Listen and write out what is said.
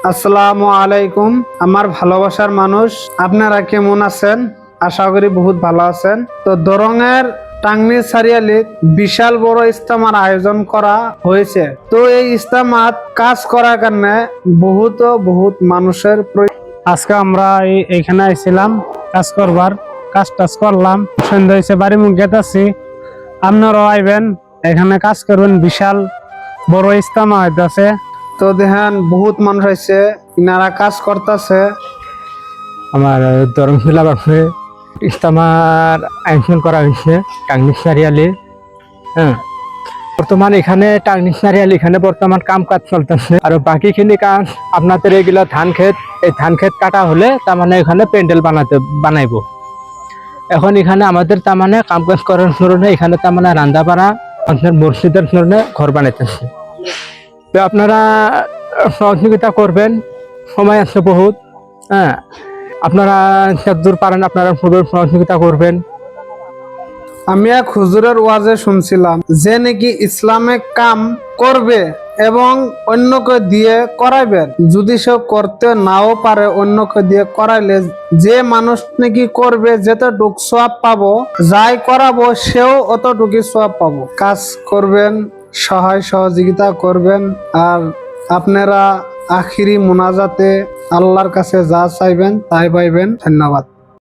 আসসালামু আলাইকুম। আমার ভালোবাসার মানুষ, আপনারা কেমন আছেন? আশা করি বহুত ভালো আছেন। তো দরঙের টাঙ্গনি সারিয়ালিত বিশাল বড় ইজতেমার আয়োজন করা হয়েছে। তো এই ইজতেমাত কাজ করার কারণে বহুত মানুষের আজকে আমরা এইখানে আইছিলাম কাজ করবার। কাজ টাজ করলাম, সন্ধ্যা হয়েছে, বাড়ি মুখ গেতাছি। আপনারাও আইবেন, এখানে কাজ করবেন। বিশাল বড় ইজতেমা হইতাছে। তো দেখেন বহুত মানুষ আছে, ইনারা কাজ করতেছে। আমার ধর্মশিলা বাপে ইস্তামার আয়োজন করা হয়েছে টাঙ্গনি সারিয়ালি। হ্যাঁ, বর্তমান এখানে টাঙ্গনি সারিয়ালি এখানে বর্তমান কাম কাজ চলতেছে। আর বাকিখিনি কাজ আপনাদের এগুলা ধান ক্ষেত, এই ধান ক্ষেত কাটা হলে তার মানে এখানে প্যান্ডেল বানাইবো। এখন এখানে আমাদের তার মানে কাম কাজ করার জন্য এখানে তার মানে রান্দাপাড়া আপনার মসজিদের জন্য ঘর বানাইতেছে। তো আপনারা সহযোগিতা করবেন, সময় আছে বহুত। হ্যাঁ, আপনারা যতদূর পারেন আপনারা সহযোগিতা করবেন। আমি এক হুজুরের ওয়াজে শুনছিলাম যে নাকি ইসলামে কাম করবে এবং অন্যকে দিয়ে করাইবে। যদি সে করতে নাও পারে, অন্যকে দিয়ে করাইলে যে মানুষ নাকি করবে যতটুক সওয়াব পাবো, যাই করাবো সেও অতটুকু সওয়াব পাবো। কাজ করবেন, সহায় সহযোগিতা করবেন। আর আপনারা আখিরি মোনাজাতে আল্লাহর কাছে যা চাইবেন তাই পাইবেন। ধন্যবাদ।